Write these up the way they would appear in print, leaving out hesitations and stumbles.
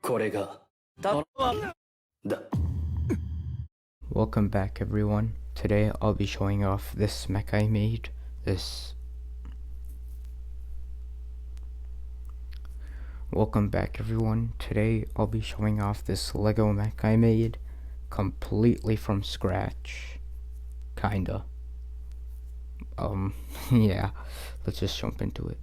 これがただ。 Welcome back everyone. Today I'll be showing off this mech I made. Welcome back everyone. Today I'll be showing off this Lego mech I made completely from scratch. Kinda. Yeah. Let's just jump into it.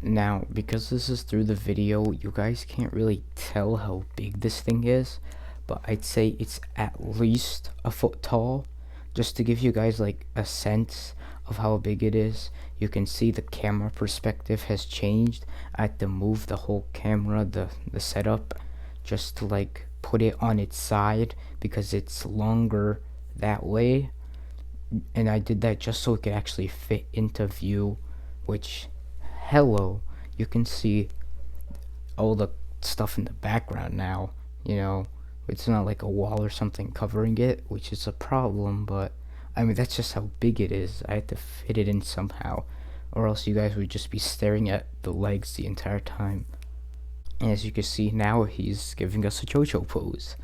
Now, because this is through the video, you guys can't really tell how big this thing is, but I'd say it's at least a foot tall. Just to give you guys like a sense of how big it is, you can see the camera perspective has changed. I had to move the whole camera, the setup, just to like put it on its side because it's longer that way. And I did that just so it could actually fit into view, which, hello, you can see all the stuff in the background now. You know, it's not like a wall or something covering it, which is a problem, but I mean, that's just how big it is. I had to fit it in somehow, or else you guys would just be staring at the legs the entire time. And as you can see now, he's giving us a JoJo pose.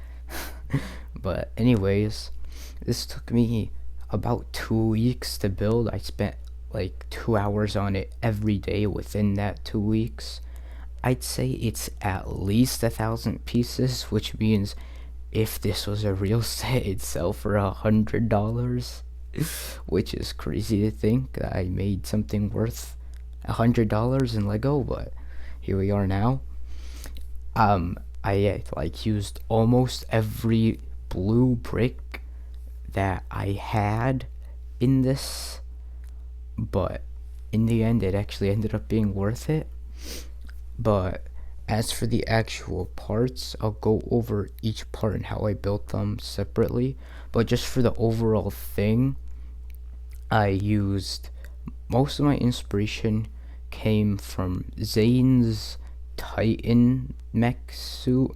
But anyways, this took me about 2 weeks to build. I spent like 2 hours on it every day within that 2 weeks. I'd say it's at least 1,000 pieces, which means if this was a real set, it'd sell for $100, which is crazy to think that I made something worth $100 in Lego, but here we are now. I like used almost every blue brick that I had in this, but in the end it actually ended up being worth it. But as for the actual parts, I'll go over each part and how I built them separately. But just for the overall thing, I used most of my inspiration came from Zane's Titan mech suit.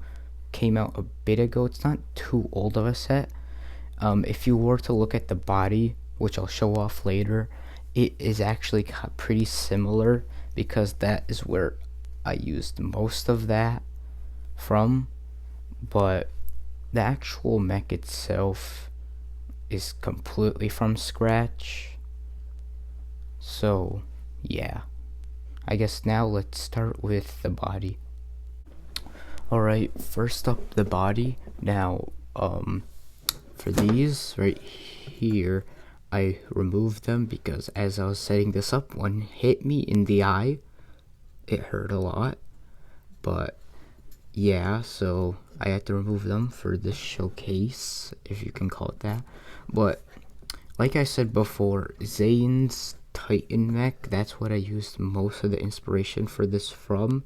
Came out a bit ago. It's not too old of a set. If you were to look at the body, which I'll show off later, it is actually pretty similar because that is where I used most of that from. But the actual mech itself is completely from scratch. So yeah, I guess now let's start with the body. Alright, first up, the body. Now for these right here, I removed them because as I was setting this up, one hit me in the eye. It hurt a lot, but yeah, so I had to remove them for this showcase, if you can call it that. But like I said before, Zane's Titan mech, that's what I used most of the inspiration for this from.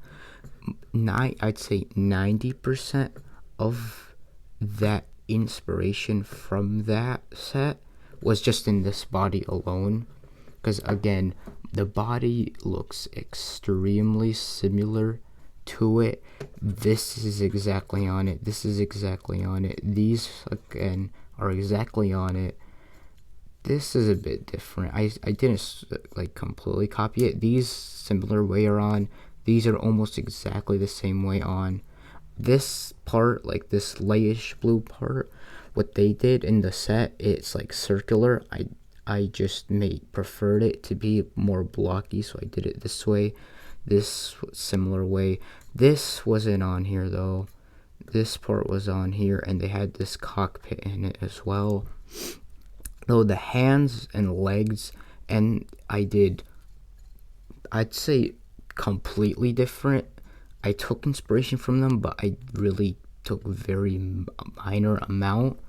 I'd say 90% of that inspiration from that set was just in this body alone, because again, the body looks extremely similar to it. This is exactly on it, this is exactly on it, these again are exactly on it. This is a bit different. I didn't like completely copy it. These similar way are on, these are almost exactly the same way on. This part, like this lightish blue part, what they did in the set, it's like circular. I just preferred it to be more blocky, so I did it this way. This similar way. This wasn't on here though. This part was on here, and they had this cockpit in it as well. Though the hands and legs, and I'd say completely different. I took inspiration from them, but I really took very minor amount.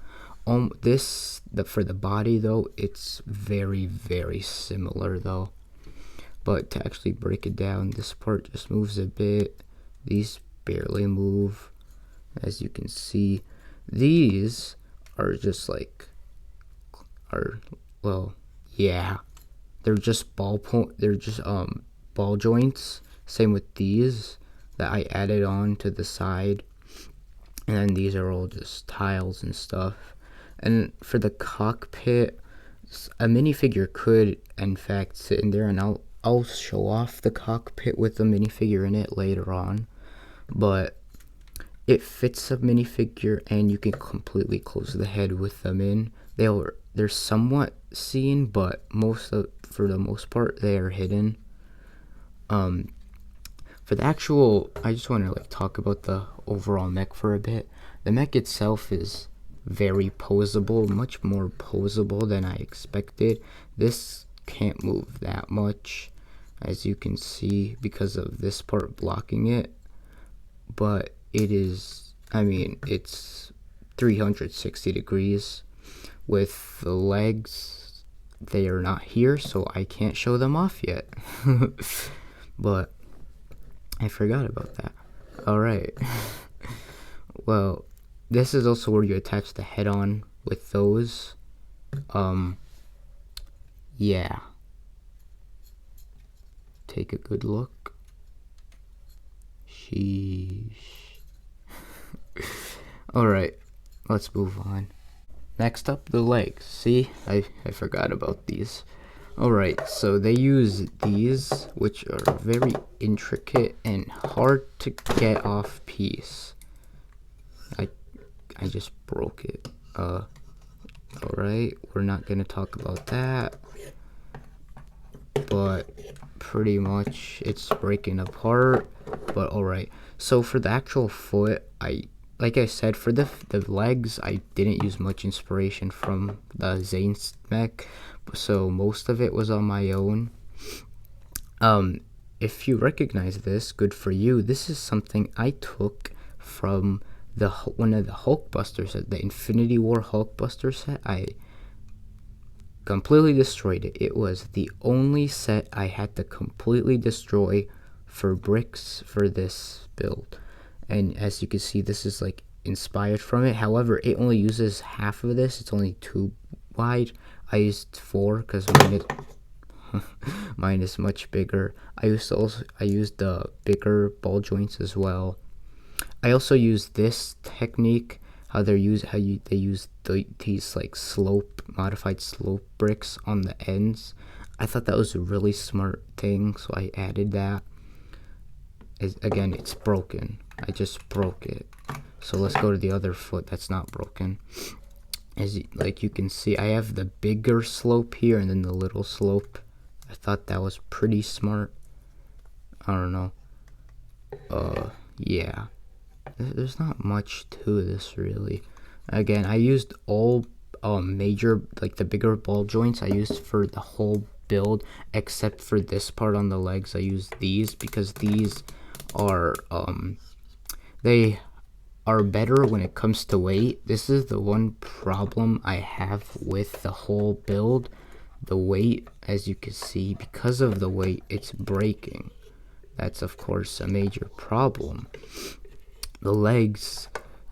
For the body though, it's very, very similar though. But to actually break it down, this part just moves a bit. These barely move. As you can see, these are just like, yeah, they're just ball joints. Same with these that I added on to the side, and then these are all just tiles and stuff. And for the cockpit, a minifigure could in fact sit in there, and I'll show off the cockpit with the minifigure in it later on. But it fits a minifigure, and you can completely close the head with them in. They're somewhat seen, but for the most part, they are hidden. For the actual, I just want to like talk about the overall mech for a bit. The mech itself is very posable, much more posable than I expected. This can't move that much, as you can see, because of this part blocking it. But it is, I mean, it's 360 degrees. With the legs, they are not here, so I can't show them off yet. But I forgot about that. Alright. Well, this is also where you attach the head on with those. Yeah. Take a good look. Sheesh. Alright, let's move on. Next up, the legs. See, I forgot about these. Alright, so they use these, which are very intricate and hard to get off piece. I just broke it. Alright, we're not gonna talk about that. But pretty much it's breaking apart. But alright, so for the actual foot, like I said, for the legs, I didn't use much inspiration from the Zane's mech, so most of it was on my own. If you recognize this, good for you. This is something I took from one of the Hulkbuster set, the Infinity War Hulkbuster set. I completely destroyed it. It was the only set I had to completely destroy for bricks for this build. And as you can see, this is like inspired from it. However, it only uses half of this. It's only 2 wide. I used 4 because mine is much bigger. I used the bigger ball joints as well. I also used this technique. They use these like modified slope bricks on the ends. I thought that was a really smart thing, so I added that. Again, it's broken. I just broke it. So let's go to the other foot that's not broken. Like you can see, I have the bigger slope here and then the little slope. I thought that was pretty smart. I don't know. Yeah. There's not much to this really. Again, I used all major, like the bigger ball joints I used for the whole build, except for this part on the legs. I used these because these are they are better when it comes to weight. This is the one problem I have with the whole build. The weight, as you can see, because of the weight, it's breaking. That's of course a major problem. The legs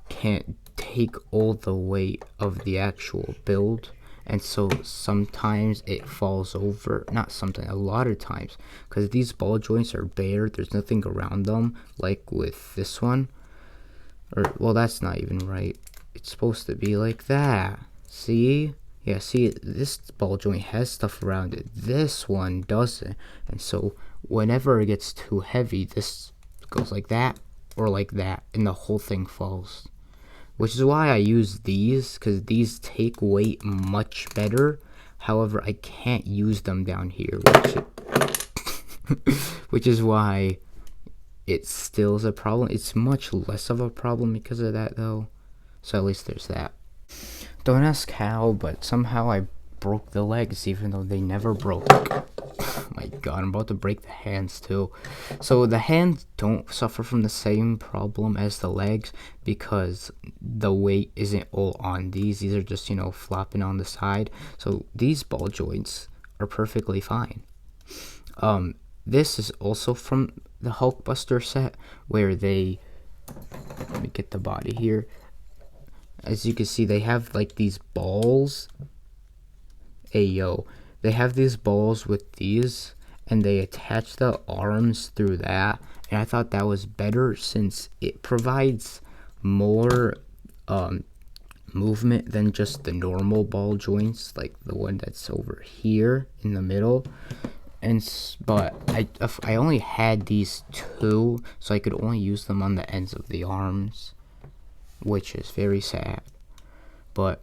can't take all the weight of the actual build, and so sometimes it falls over. Not sometimes, a lot of times, because these ball joints are bare. There's nothing around them, like with this one. Or, well, that's not even right. It's supposed to be like that. See? Yeah, see, this ball joint has stuff around it. This one doesn't. And so whenever it gets too heavy, this goes like that or like that, and the whole thing falls. Which is why I use these, because these take weight much better. However, I can't use them down here, which is why it still is a problem. It's much less of a problem because of that, though. So at least there's that. Don't ask how, but somehow I broke the legs, even though they never broke. My god, I'm about to break the hands too. So the hands don't suffer from the same problem as the legs because the weight isn't all on these. These are just, you know, flopping on the side. So these ball joints are perfectly fine. This is also from the Hulkbuster set where they, let me get the body here. As you can see, they have like these balls. They have these balls with these, and they attach the arms through that. And I thought that was better since it provides more movement than just the normal ball joints, like the one that's over here in the middle. But I only had these 2, so I could only use them on the ends of the arms. which is very sad. But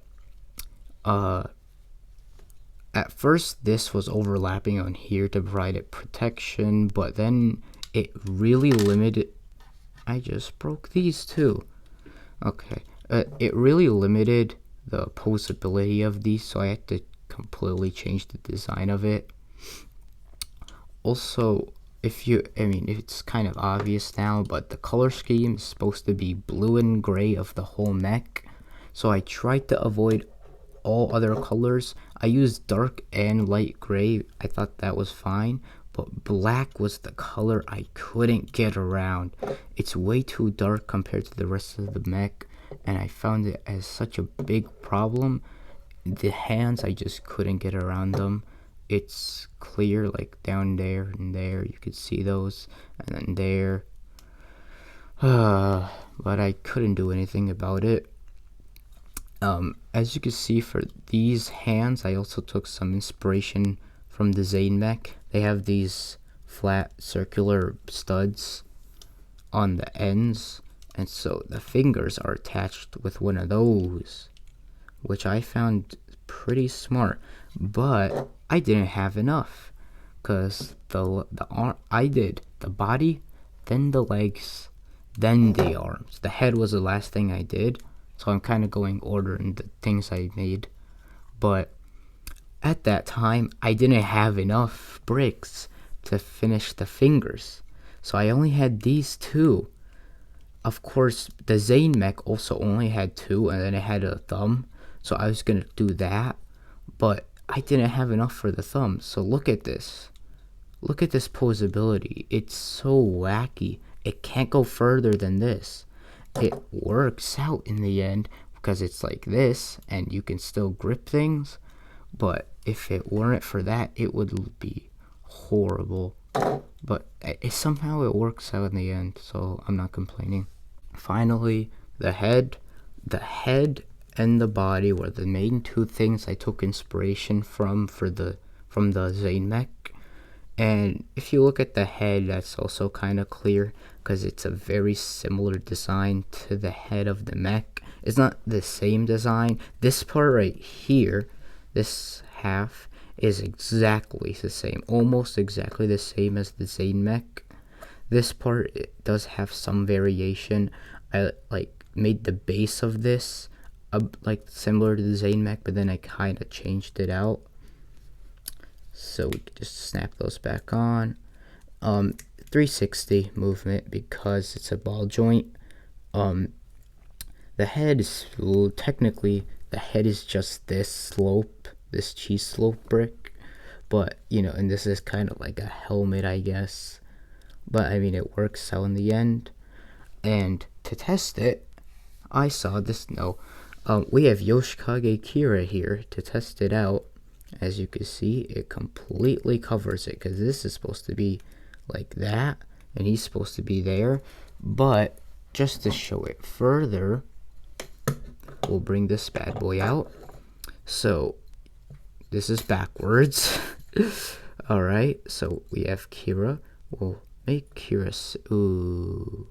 at first this was overlapping on here to provide it protection, but then it really limited. I just broke these too. Okay, it really limited the posability of these, so I had to completely change the design of it. Also, I mean, it's kind of obvious now, but the color scheme is supposed to be blue and gray of the whole mech. So I tried to avoid all other colors. I used dark and light gray. I thought that was fine, but black was the color I couldn't get around. It's way too dark compared to the rest of the mech, and I found it as such a big problem. The hands, I just couldn't get around them. It's clear, like down there and there, you could see those, and then there. But I couldn't do anything about it. As you can see, for these hands, I also took some inspiration from the Zane mech. They have these flat circular studs on the ends, and so the fingers are attached with one of those, which I found pretty smart. But I didn't have enough, because the arm, I did the body, then the legs, then the arms. The head was the last thing I did, so I'm kind of going order in the things I made. But at that time, I didn't have enough bricks to finish the fingers, so I only had these two. Of course, the Zane mech also only had two, and then it had a thumb, so I was gonna do that, but I didn't have enough for the thumb. So look at this. Look at this posability. It's so wacky. It can't go further than this. It works out in the end because it's like this, and you can still grip things, but if it weren't for that, it would be horrible. But somehow it works out in the end, so I'm not complaining. Finally, the head and the body were the main two things I took inspiration from the Zane mech. And if you look at the head, that's also kind of clear because it's a very similar design to the head of the mech. It's not the same design. This part right here, this half, is exactly the same, almost exactly the same as the Zane mech. This part, it does have some variation. I like made the base of this like similar to the Zane mech, but then I kind of changed it out. So we can just snap those back on. 360 movement because it's a ball joint. The head is, well, technically the head is just this slope, this cheese slope brick, but you know, and this is kind of like a helmet, I guess. But I mean, it works out in the end. And to test it, I saw this. No, we have Yoshikage Kira here to test it out. As you can see, it completely covers it because this is supposed to be like that, and he's supposed to be there. But just to show it further, we'll bring this bad boy out. So this is backwards. All right, so we have Kira. We'll make Kira sit. Ooh,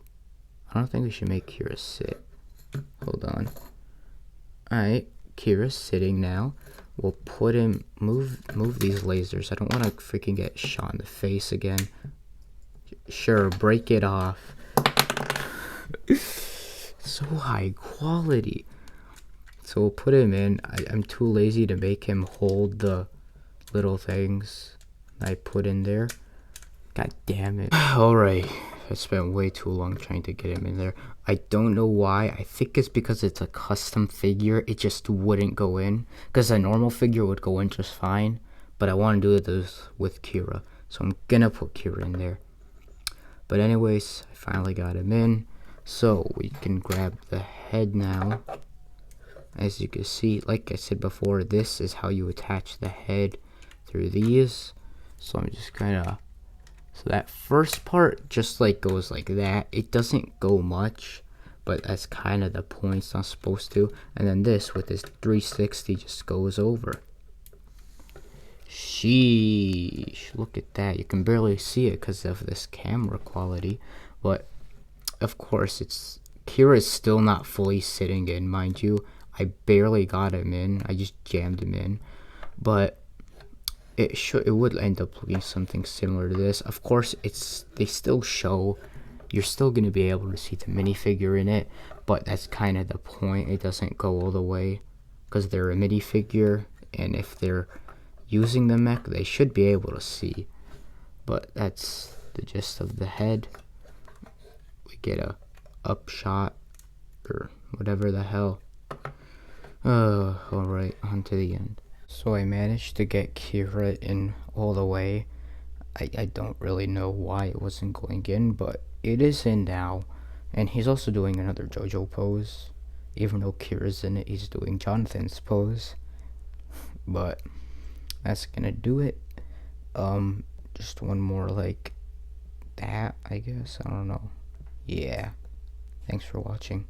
I don't think we should make Kira sit. Hold on. All right, Kira's sitting now. We'll put him, move these lasers. I don't want to freaking get shot in the face again. Sure, break it off. So high quality. So we'll put him in. I'm too lazy to make him hold the little things I put in there. God damn it. Alright, I spent way too long trying to get him in there. I don't know why. I think it's because it's a custom figure. It just wouldn't go in. Because a normal figure would go in just fine. But I want to do this with Kira. So I'm gonna put Kira in there. But anyways, I finally got him in. So we can grab the head now. As you can see, like I said before, this is how you attach the head through these. So I'm just gonna... So that first part just like goes like that. It doesn't go much, but that's kind of the point. It's not supposed to. And then this with this 360 just goes over. Sheesh, look at that. You can barely see it because of this camera quality, but of course it's Kira's still not fully sitting in, mind you. I barely got him in. I just jammed him in. But it would end up looking something similar to this. Of course, they still show, you're still going to be able to see the minifigure in it, but that's kind of the point. It doesn't go all the way because they're a minifigure, and if they're using the mech, they should be able to see. But that's the gist of the head. We get a up shot or whatever the hell. Alright, on to the end. So I managed to get Kira in all the way. I don't really know why it wasn't going in, but it is in now. And he's also doing another JoJo pose. Even though Kira's in it, he's doing Jonathan's pose. But that's gonna do it. Just one more like that, I guess. I don't know. Yeah. Thanks for watching.